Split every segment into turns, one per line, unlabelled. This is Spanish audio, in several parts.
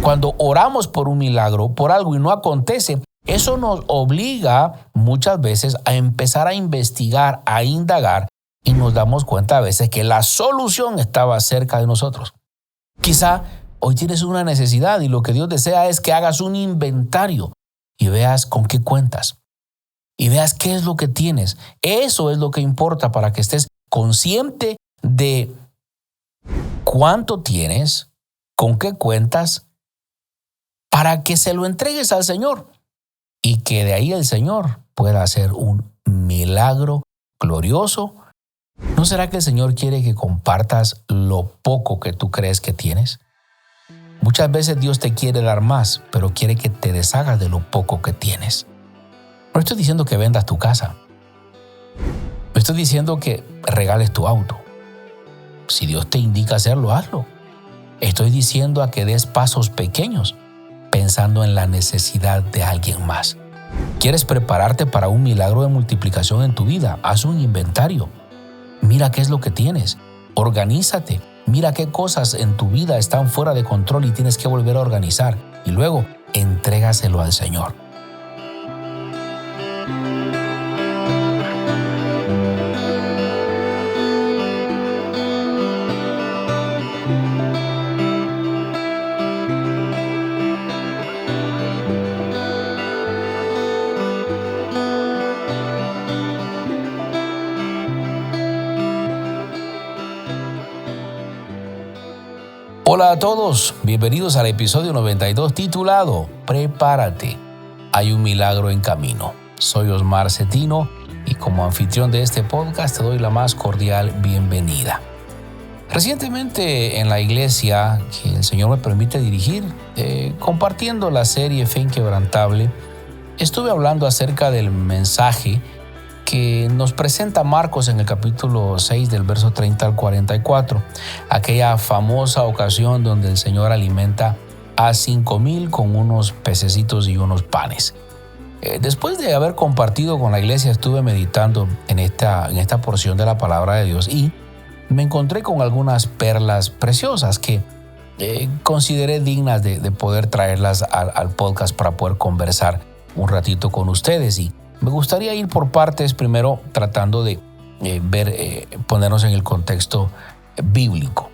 Cuando oramos por un milagro, por algo y no acontece, eso nos obliga muchas veces a empezar a investigar, a indagar, y nos damos cuenta a veces que la solución estaba cerca de nosotros. Quizá hoy tienes una necesidad y lo que Dios desea es que hagas un inventario y veas con qué cuentas y veas qué es lo que tienes. Eso es lo que importa para que estés consciente de cuánto tienes, con qué cuentas, para que se lo entregues al Señor y que de ahí el Señor pueda hacer un milagro glorioso. ¿No será que el Señor quiere que compartas lo poco que tú crees que tienes? Muchas veces Dios te quiere dar más, pero quiere que te deshagas de lo poco que tienes. No estoy diciendo que vendas tu casa. No estoy diciendo que regales tu auto. Si Dios te indica hacerlo, hazlo. Estoy diciendo a que des pasos pequeños, pensando en la necesidad de alguien más. ¿Quieres prepararte para un milagro de multiplicación en tu vida? Haz un inventario. Mira qué es lo que tienes. Organízate. Mira qué cosas en tu vida están fuera de control y tienes que volver a organizar. Y luego, entrégaselo al Señor. Hola a todos, bienvenidos al episodio 92 titulado Prepárate, hay un milagro en camino. Soy Osmar Cetino y como anfitrión de este podcast te doy la más cordial bienvenida. Recientemente en la iglesia que el Señor me permite dirigir, compartiendo la serie Fe Inquebrantable, estuve hablando acerca del mensaje que nos presenta Marcos en el capítulo 6 del verso 30 al 44, aquella famosa ocasión donde el Señor alimenta a 5,000 con unos pececitos y unos panes. Después de haber compartido con la iglesia, estuve meditando en esta porción de la palabra de Dios y me encontré con algunas perlas preciosas que consideré dignas de poder traerlas al podcast para poder conversar un ratito con ustedes. Y me gustaría ir por partes, primero tratando de ponernos en el contexto bíblico.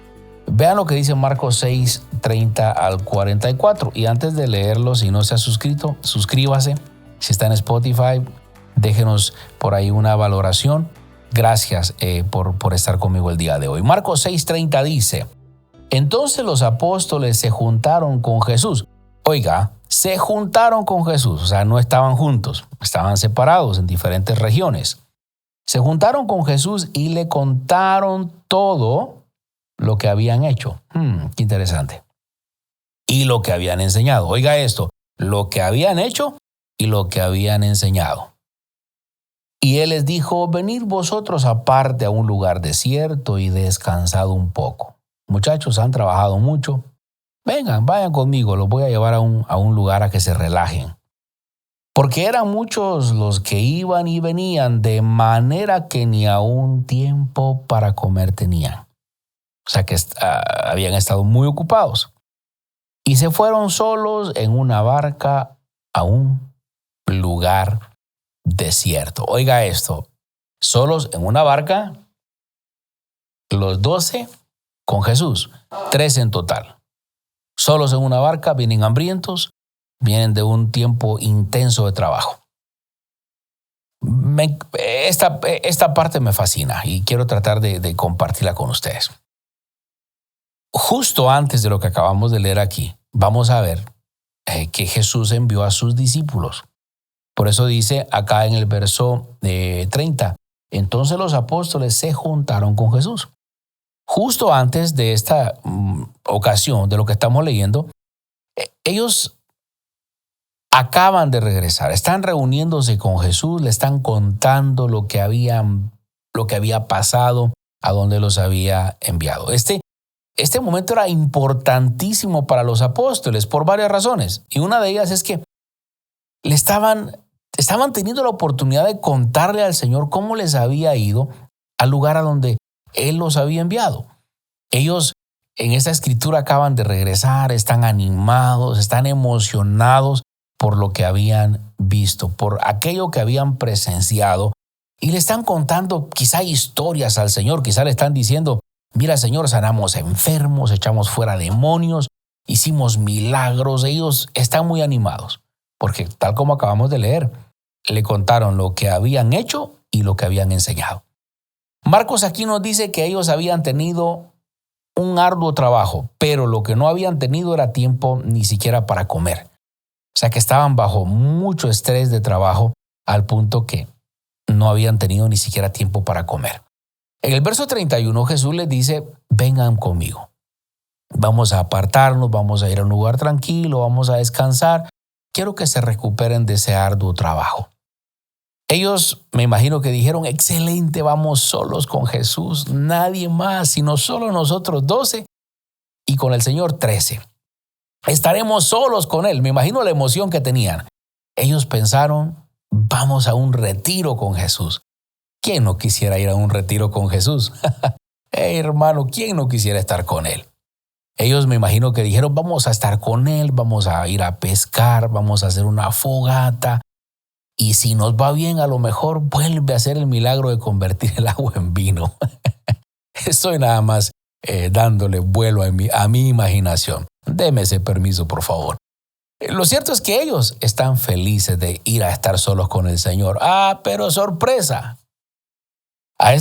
Vean lo que dice Marcos 6, 30 al 44. Y antes de leerlo, si no se ha suscrito, suscríbase. Si está en Spotify, déjenos por ahí una valoración. Gracias por estar conmigo el día de hoy. Marcos 6, 30 dice: Entonces los apóstoles se juntaron con Jesús. Oiga, se juntaron con Jesús, o sea, no estaban juntos, estaban separados en diferentes regiones. Se juntaron con Jesús y le contaron todo lo que habían hecho. Qué interesante. Y lo que habían enseñado. Oiga esto, lo que habían hecho y lo que habían enseñado. Y él les dijo: venid vosotros aparte a un lugar desierto y descansad un poco. Muchachos, han trabajado mucho. Vengan, vayan conmigo, los voy a llevar a un lugar a que se relajen. Porque eran muchos los que iban y venían, de manera que ni aún tiempo para comer tenían. O sea que habían estado muy ocupados. Y se fueron solos en una barca a un lugar desierto. Oiga esto, solos en una barca, los 12 con Jesús, 13 en total. Solos en una barca, vienen hambrientos, vienen de un tiempo intenso de trabajo. Esta parte me fascina y quiero tratar de compartirla con ustedes. Justo antes de lo que acabamos de leer aquí, vamos a ver que Jesús envió a sus discípulos. Por eso dice acá en el verso 30, entonces los apóstoles se juntaron con Jesús. Justo antes de esta ocasión, de lo que estamos leyendo, ellos acaban de regresar, están reuniéndose con Jesús, le están contando lo que había pasado, a dónde los había enviado. Este momento era importantísimo para los apóstoles por varias razones, y una de ellas es que estaban teniendo la oportunidad de contarle al Señor cómo les había ido al lugar a donde Él los había enviado. Ellos en esta escritura acaban de regresar, están animados, están emocionados por lo que habían visto, por aquello que habían presenciado, y le están contando quizá historias al Señor, quizá le están diciendo: mira, Señor, sanamos enfermos, echamos fuera demonios, hicimos milagros. Ellos están muy animados, porque tal como acabamos de leer, le contaron lo que habían hecho y lo que habían enseñado. Marcos aquí nos dice que ellos habían tenido un arduo trabajo, pero lo que no habían tenido era tiempo ni siquiera para comer. O sea que estaban bajo mucho estrés de trabajo al punto que no habían tenido ni siquiera tiempo para comer. En el verso 31 Jesús les dice: vengan conmigo. Vamos a apartarnos, vamos a ir a un lugar tranquilo, vamos a descansar. Quiero que se recuperen de ese arduo trabajo. Ellos me imagino que dijeron: excelente, vamos solos con Jesús, nadie más, sino solo nosotros 12 y con el Señor 13. Estaremos solos con Él. Me imagino la emoción que tenían. Ellos pensaron: vamos a un retiro con Jesús. ¿Quién no quisiera ir a un retiro con Jesús? Hermano, ¿quién no quisiera estar con Él? Ellos me imagino que dijeron: vamos a estar con Él, vamos a ir a pescar, vamos a hacer una fogata. Y si nos va bien, a lo mejor vuelve a hacer el milagro de convertir el agua en vino. Estoy nada más dándole vuelo a mi imaginación. Deme ese permiso, por favor. Lo cierto es que ellos están felices de ir a estar solos con el Señor. Pero sorpresa. A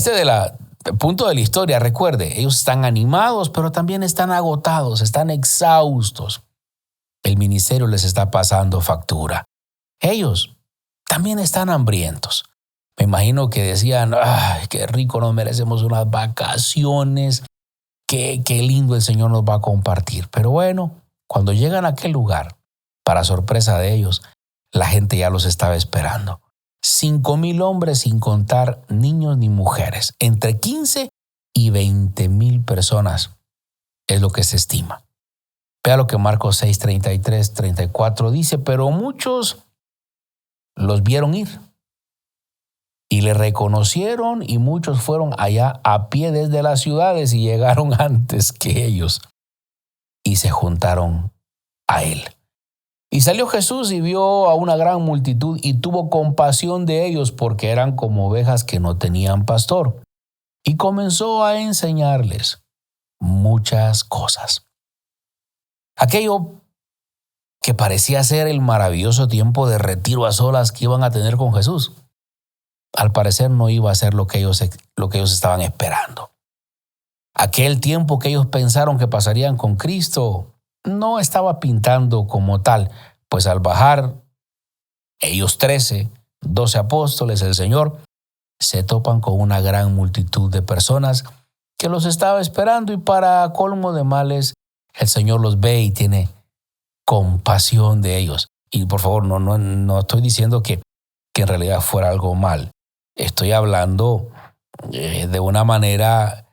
punto de la historia, recuerde, ellos están animados, pero también están agotados, están exhaustos. El ministerio les está pasando factura. Ellos también están hambrientos. Me imagino que decían: ¡ay, qué rico, nos merecemos unas vacaciones! Qué lindo el Señor nos va a compartir! Pero bueno, cuando llegan a aquel lugar, para sorpresa de ellos, la gente ya los estaba esperando. 5,000 hombres, sin contar niños ni mujeres. Entre 15 y 20,000 personas es lo que se estima. Vea lo que Marcos 6, 33, 34 dice: pero muchos los vieron ir y le reconocieron, y muchos fueron allá a pie desde las ciudades y llegaron antes que ellos y se juntaron a él. Y salió Jesús y vio a una gran multitud y tuvo compasión de ellos, porque eran como ovejas que no tenían pastor, y comenzó a enseñarles muchas cosas. Aquello que parecía ser el maravilloso tiempo de retiro a solas que iban a tener con Jesús, al parecer no iba a ser lo que ellos estaban esperando. Aquel tiempo que ellos pensaron que pasarían con Cristo no estaba pintando como tal, pues al bajar ellos 13, 12 apóstoles, el Señor, se topan con una gran multitud de personas que los estaba esperando, y para colmo de males, el Señor los ve y tiene compasión de ellos. Y por favor, no estoy diciendo que en realidad fuera algo mal. Estoy hablando de una manera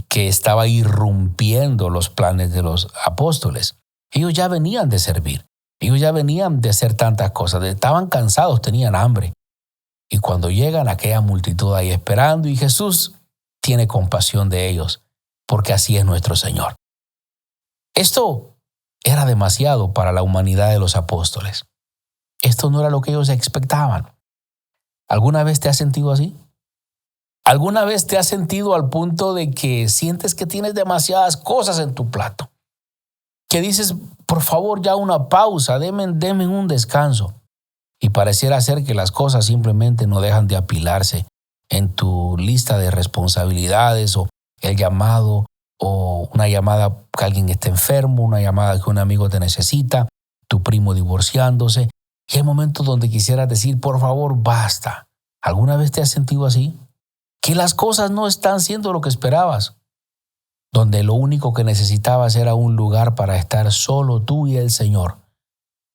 que estaba irrumpiendo los planes de los apóstoles. Ellos ya venían de servir. Ellos ya venían de hacer tantas cosas. Estaban cansados, tenían hambre. Y cuando llegan aquella multitud ahí esperando, y Jesús tiene compasión de ellos, porque así es nuestro Señor. Esto era demasiado para la humanidad de los apóstoles. Esto no era lo que ellos expectaban. ¿Alguna vez te has sentido así? ¿Alguna vez te has sentido al punto de que sientes que tienes demasiadas cosas en tu plato? Que dices: por favor, ya una pausa, denme un descanso. Y pareciera ser que las cosas simplemente no dejan de apilarse en tu lista de responsabilidades, o el llamado, o una llamada que alguien esté enfermo, una llamada que un amigo te necesita, tu primo divorciándose. Y hay momentos donde quisieras decir: por favor, basta. ¿Alguna vez te has sentido así? Que las cosas no están siendo lo que esperabas, donde lo único que necesitabas era un lugar para estar solo tú y el Señor.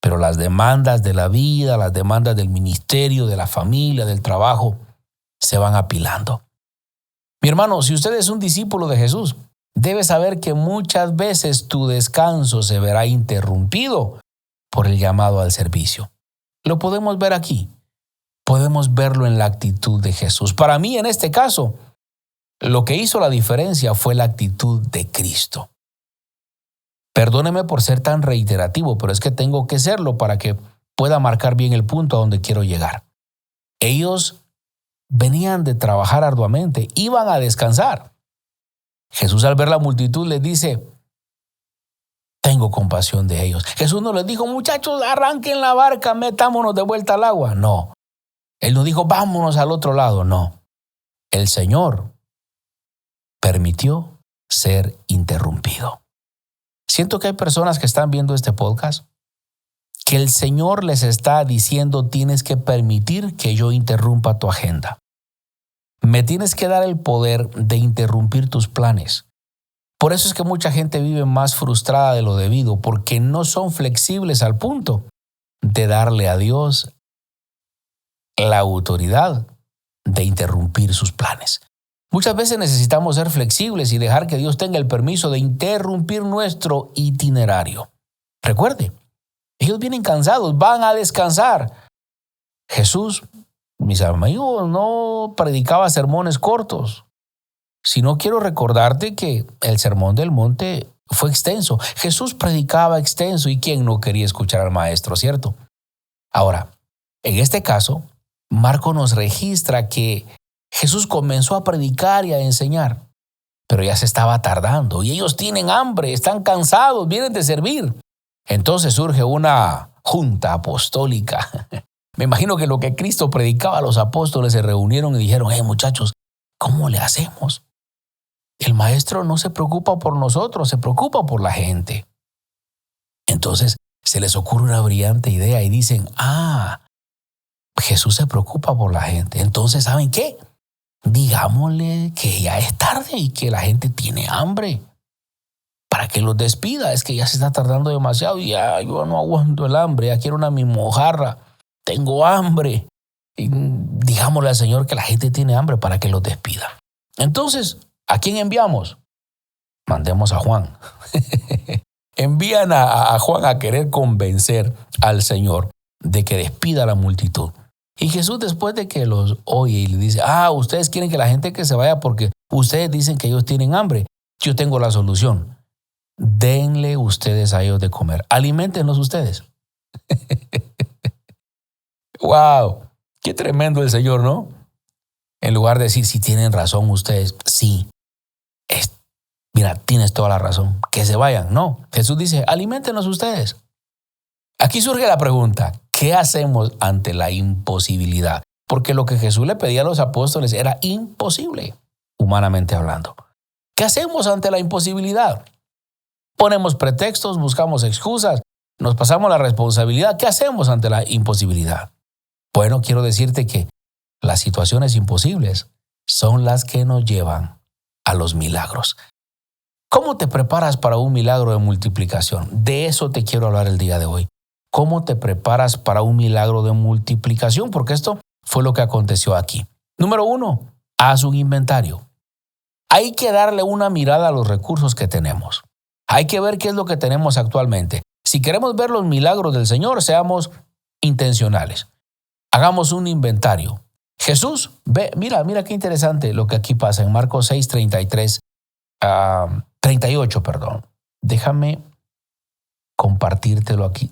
Pero las demandas de la vida, las demandas del ministerio, de la familia, del trabajo, se van apilando. Mi hermano, si usted es un discípulo de Jesús, debe saber que muchas veces tu descanso se verá interrumpido por el llamado al servicio. Lo podemos ver aquí. Podemos verlo en la actitud de Jesús. Para mí, en este caso, lo que hizo la diferencia fue la actitud de Cristo. Perdóneme por ser tan reiterativo, pero es que tengo que serlo para que pueda marcar bien el punto a donde quiero llegar. Ellos venían de trabajar arduamente, iban a descansar. Jesús, al ver la multitud, les dice: tengo compasión de ellos. Jesús no les dijo: muchachos, arranquen la barca, metámonos de vuelta al agua. No. Él no dijo: vámonos al otro lado. No. El Señor permitió ser interrumpido. Siento que hay personas que están viendo este podcast que el Señor les está diciendo: tienes que permitir que yo interrumpa tu agenda. Me tienes que dar el poder de interrumpir tus planes. Por eso es que mucha gente vive más frustrada de lo debido, porque no son flexibles al punto de darle a Dios la autoridad de interrumpir sus planes. Muchas veces necesitamos ser flexibles y dejar que Dios tenga el permiso de interrumpir nuestro itinerario. Recuerde, ellos vienen cansados, van a descansar. Jesús, mis amigos, no predicaba sermones cortos, sino quiero recordarte que el Sermón del Monte fue extenso. Jesús predicaba extenso, y ¿quién no quería escuchar al maestro, cierto? Ahora, en este caso, Marco nos registra que Jesús comenzó a predicar y a enseñar, pero ya se estaba tardando y ellos tienen hambre, están cansados, vienen de servir. Entonces surge una junta apostólica. Me imagino que lo que Cristo predicaba, los apóstoles se reunieron y dijeron: muchachos, ¿cómo le hacemos? El maestro no se preocupa por nosotros, se preocupa por la gente. Entonces se les ocurre una brillante idea y dicen: Jesús se preocupa por la gente. Entonces, ¿saben qué? Digámosle que ya es tarde y que la gente tiene hambre, para que los despida. Es que ya se está tardando demasiado y ya yo no aguanto el hambre, ya quiero una mojarra, tengo hambre. Y digámosle al Señor que la gente tiene hambre para que los despida. Entonces, ¿a quién enviamos? Mandemos a Juan. Envían a Juan a querer convencer al Señor de que despida a la multitud. Y Jesús, después de que los oye y le dice: ustedes quieren que la gente que se vaya porque ustedes dicen que ellos tienen hambre. Yo tengo la solución. Denle ustedes a ellos de comer. Aliméntenlos ustedes. ¡Wow! Qué tremendo el Señor, ¿no? En lugar de decir: si tienen razón ustedes, sí. Mira, tienes toda la razón. Que se vayan. No. Jesús dice: aliméntenlos ustedes. Aquí surge la pregunta: ¿qué hacemos ante la imposibilidad? Porque lo que Jesús le pedía a los apóstoles era imposible, humanamente hablando. ¿Qué hacemos ante la imposibilidad? Ponemos pretextos, buscamos excusas, nos pasamos la responsabilidad. ¿Qué hacemos ante la imposibilidad? Bueno, quiero decirte que las situaciones imposibles son las que nos llevan a los milagros. ¿Cómo te preparas para un milagro de multiplicación? De eso te quiero hablar el día de hoy. ¿Cómo te preparas para un milagro de multiplicación? Porque esto fue lo que aconteció aquí. Número 1, haz un inventario. Hay que darle una mirada a los recursos que tenemos. Hay que ver qué es lo que tenemos actualmente. Si queremos ver los milagros del Señor, seamos intencionales. Hagamos un inventario. Jesús, mira qué interesante lo que aquí pasa en Marcos 6, 38. Déjame compartírtelo aquí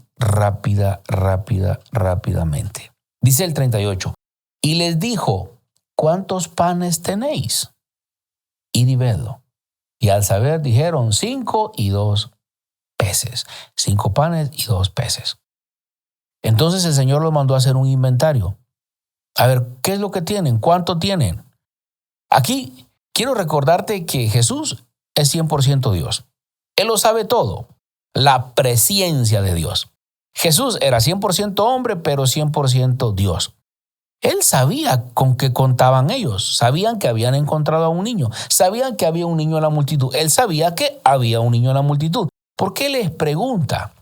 rápidamente. Dice el 38. Y les dijo: ¿cuántos panes tenéis? Y vedlo. Y al saber dijeron: 5 y 2 peces. 5 panes y 2 peces. Entonces el Señor los mandó a hacer un inventario. A ver, ¿qué es lo que tienen? ¿Cuánto tienen? Aquí quiero recordarte que Jesús es 100% Dios. Él lo sabe todo. La presciencia de Dios. Jesús era 100% hombre, pero 100% Dios. Él sabía con qué contaban ellos. Sabían que habían encontrado a un niño. Sabían que había un niño en la multitud. Él sabía que había un niño en la multitud. ¿Por qué les pregunta?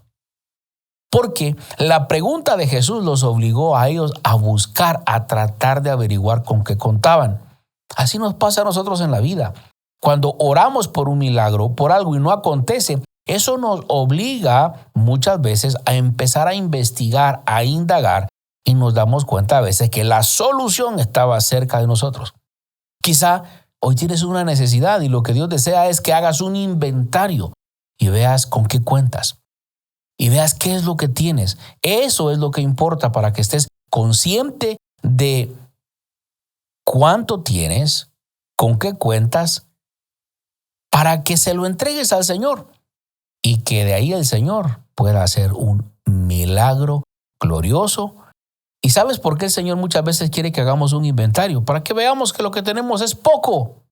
Porque la pregunta de Jesús los obligó a ellos a buscar, a tratar de averiguar con qué contaban. Así nos pasa a nosotros en la vida. Cuando oramos por un milagro, por algo y no acontece, eso nos obliga muchas veces a empezar a investigar, a indagar, y nos damos cuenta a veces que la solución estaba cerca de nosotros. Quizá hoy tienes una necesidad y lo que Dios desea es que hagas un inventario y veas con qué cuentas y veas qué es lo que tienes. Eso es lo que importa para que estés consciente de cuánto tienes, con qué cuentas, para que se lo entregues al Señor y que de ahí el Señor pueda hacer un milagro glorioso. ¿Y sabes por qué el Señor muchas veces quiere que hagamos un inventario? Para que veamos que lo que tenemos es poco,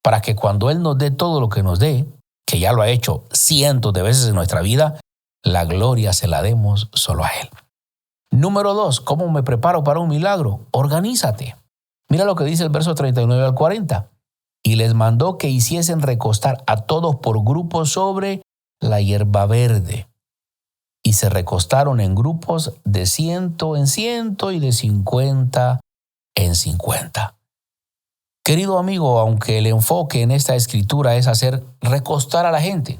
para que cuando Él nos dé todo lo que nos dé, que ya lo ha hecho cientos de veces en nuestra vida, la gloria se la demos solo a Él. Número 2, ¿cómo me preparo para un milagro? Organízate. Mira lo que dice el verso 39 al 40. Y les mandó que hiciesen recostar a todos por grupos sobre la hierba verde. Y se recostaron en grupos de 100 en 100 y de 50 en 50. Querido amigo, aunque el enfoque en esta escritura es hacer recostar a la gente,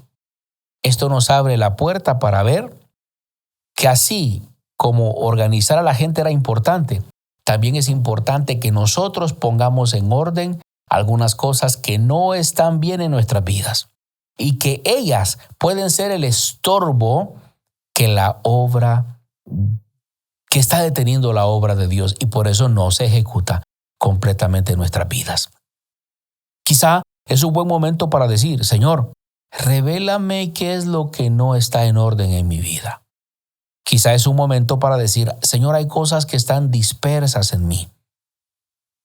esto nos abre la puerta para ver que así como organizar a la gente era importante, también es importante que nosotros pongamos en orden algunas cosas que no están bien en nuestras vidas y que ellas pueden ser el estorbo que está deteniendo la obra de Dios y por eso no se ejecuta completamente en nuestras vidas. Quizá es un buen momento para decir, Señor, revélame qué es lo que no está en orden en mi vida. Quizá es un momento para decir, Señor, hay cosas que están dispersas en mí.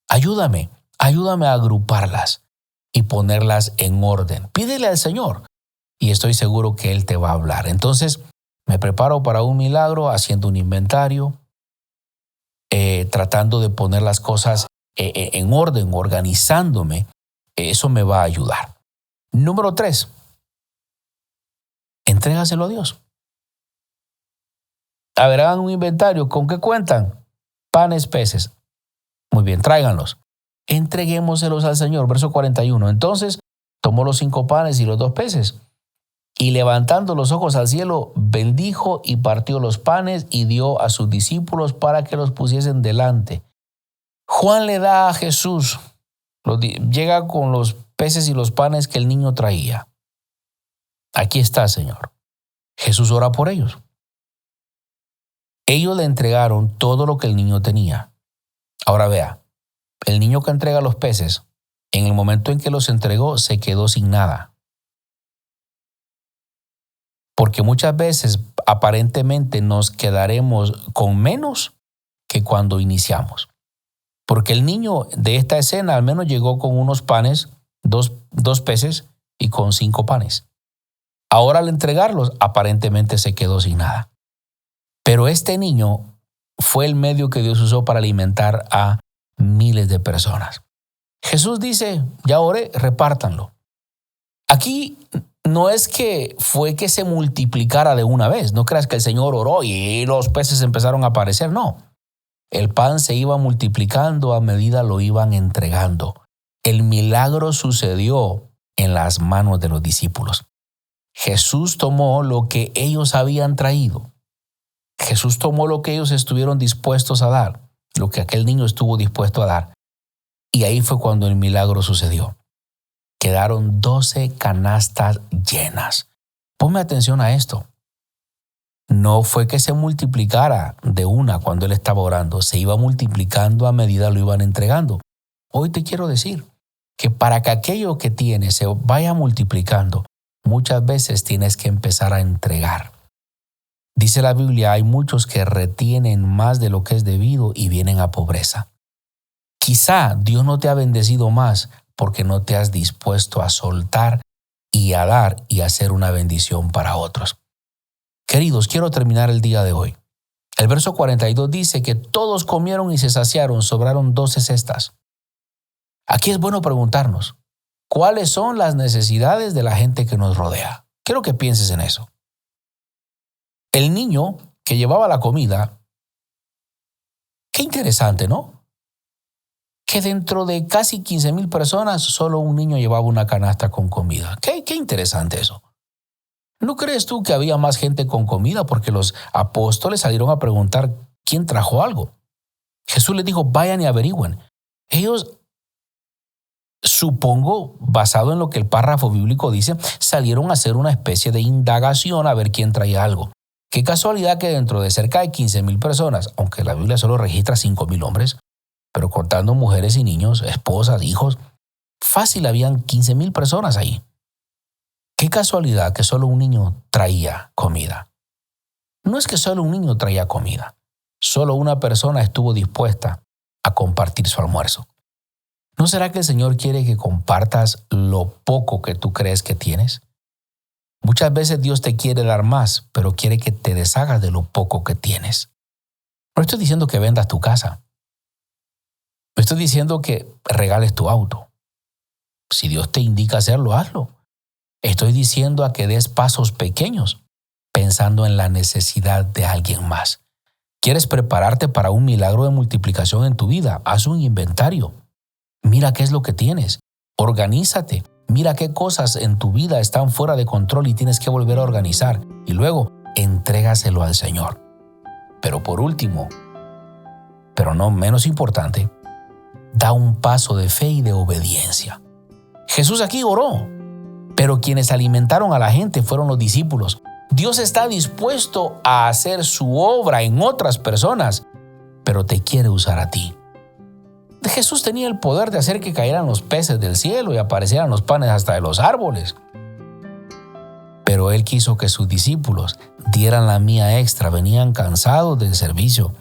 Ayúdame a agruparlas y ponerlas en orden. Pídele al Señor y estoy seguro que Él te va a hablar. Entonces, me preparo para un milagro haciendo un inventario, tratando de poner las cosas en orden, organizándome. Eso me va a ayudar. Número 3, entrégaselo a Dios. A ver, hagan un inventario. ¿Con qué cuentan? Panes, peces. Muy bien, tráiganlos. Entreguémoselos al Señor. Verso 41. Entonces tomó los 5 panes y los 2 peces. Y levantando los ojos al cielo, bendijo y partió los panes y dio a sus discípulos para que los pusiesen delante. Juan le da a Jesús, llega con los peces y los panes que el niño traía. Aquí está, Señor. Jesús ora por ellos. Ellos le entregaron todo lo que el niño tenía. Ahora vea, el niño que entrega los peces, en el momento en que los entregó, se quedó sin nada. Porque muchas veces aparentemente nos quedaremos con menos que cuando iniciamos. Porque el niño de esta escena al menos llegó con unos panes, dos peces y con 5 panes. Ahora al entregarlos aparentemente se quedó sin nada. Pero este niño fue el medio que Dios usó para alimentar a miles de personas. Jesús dice, ya oré, repártanlo. Aquí no es que fue que se multiplicara de una vez. No creas que el Señor oró y los peces empezaron a aparecer. No. El pan se iba multiplicando a medida lo iban entregando. El milagro sucedió en las manos de los discípulos. Jesús tomó lo que ellos habían traído. Jesús tomó lo que ellos estuvieron dispuestos a dar, lo que aquel niño estuvo dispuesto a dar. Y ahí fue cuando el milagro sucedió. Quedaron 12 canastas llenas. Ponme atención a esto. No fue que se multiplicara de una cuando él estaba orando, se iba multiplicando a medida lo iban entregando. Hoy te quiero decir que para que aquello que tienes se vaya multiplicando, muchas veces tienes que empezar a entregar. Dice la Biblia, hay muchos que retienen más de lo que es debido y vienen a pobreza. Quizá Dios no te ha bendecido más porque no te has dispuesto a soltar y a dar y a hacer una bendición para otros. Queridos, quiero terminar el día de hoy. El verso 42 dice que todos comieron y se saciaron, sobraron 12 cestas. Aquí es bueno preguntarnos, ¿cuáles son las necesidades de la gente que nos rodea? Quiero que pienses en eso. El niño que llevaba la comida, qué interesante, ¿no? Que dentro de casi 15,000 personas, solo un niño llevaba una canasta con comida. Qué interesante eso. ¿No crees tú que había más gente con comida? Porque los apóstoles salieron a preguntar quién trajo algo. Jesús les dijo, vayan y averigüen. Ellos supongo, basado en lo que el párrafo bíblico dice, salieron a hacer una especie de indagación a ver quién traía algo. Qué casualidad que dentro de cerca de 15,000 personas, aunque la Biblia solo registra 5,000 hombres, pero contando mujeres y niños, esposas, hijos, fácil habían 15,000 personas ahí. Qué casualidad que solo un niño traía comida. No es que solo un niño traía comida, solo una persona estuvo dispuesta a compartir su almuerzo. ¿No será que el Señor quiere que compartas lo poco que tú crees que tienes? Muchas veces Dios te quiere dar más, pero quiere que te deshagas de lo poco que tienes. No estoy diciendo que vendas tu casa. No estoy diciendo que regales tu auto. Si Dios te indica hacerlo, hazlo. Estoy diciendo a que des pasos pequeños, pensando en la necesidad de alguien más. ¿Quieres prepararte para un milagro de multiplicación en tu vida? Haz un inventario. Mira qué es lo que tienes. Organízate. Mira qué cosas en tu vida están fuera de control y tienes que volver a organizar. Y luego, entrégaselo al Señor. Pero por último, pero no menos importante, da un paso de fe y de obediencia. Jesús aquí oró, pero quienes alimentaron a la gente fueron los discípulos. Dios está dispuesto a hacer su obra en otras personas, pero te quiere usar a ti. Jesús tenía el poder de hacer que cayeran los peces del cielo y aparecieran los panes hasta de los árboles. Pero Él quiso que sus discípulos dieran la mía extra. Venían cansados del servicio,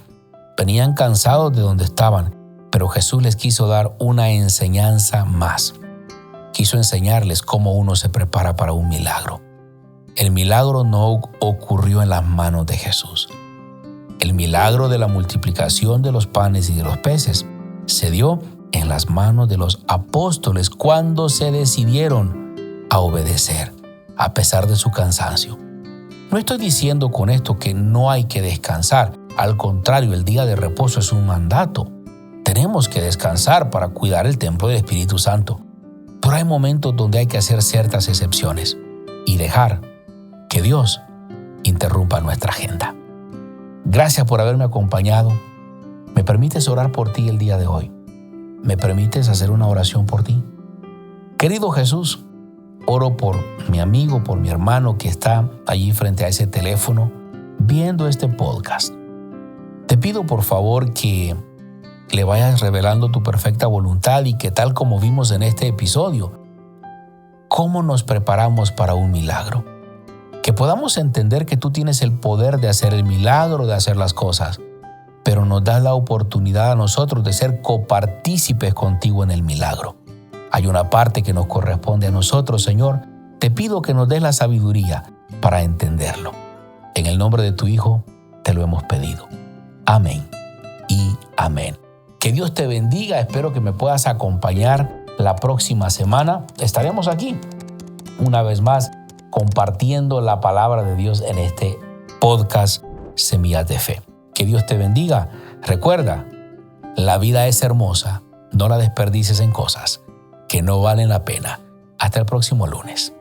venían cansados de donde estaban, pero Jesús les quiso dar una enseñanza más. Quiso enseñarles cómo uno se prepara para un milagro. El milagro no ocurrió en las manos de Jesús. El milagro de la multiplicación de los panes y de los peces se dio en las manos de los apóstoles cuando se decidieron a obedecer, a pesar de su cansancio. No estoy diciendo con esto que no hay que descansar. Al contrario, el día de reposo es un mandato. Tenemos que descansar para cuidar el templo del Espíritu Santo. Pero hay momentos donde hay que hacer ciertas excepciones y dejar que Dios interrumpa nuestra agenda. Gracias por haberme acompañado. ¿Me permites orar por ti el día de hoy? ¿Me permites hacer una oración por ti? Querido Jesús, oro por mi amigo, por mi hermano que está allí frente a ese teléfono viendo este podcast. Te pido por favor que le vayas revelando tu perfecta voluntad y que tal como vimos en este episodio, cómo nos preparamos para un milagro. Que podamos entender que tú tienes el poder de hacer el milagro, de hacer las cosas, pero nos das la oportunidad a nosotros de ser copartícipes contigo en el milagro. Hay una parte que nos corresponde a nosotros, Señor. Te pido que nos des la sabiduría para entenderlo. En el nombre de tu Hijo te lo hemos pedido. Amén y amén. Que Dios te bendiga. Espero que me puedas acompañar la próxima semana. Estaremos aquí una vez más compartiendo la palabra de Dios en este podcast Semillas de Fe. Que Dios te bendiga. Recuerda, la vida es hermosa. No la desperdicies en cosas que no valen la pena. Hasta el próximo lunes.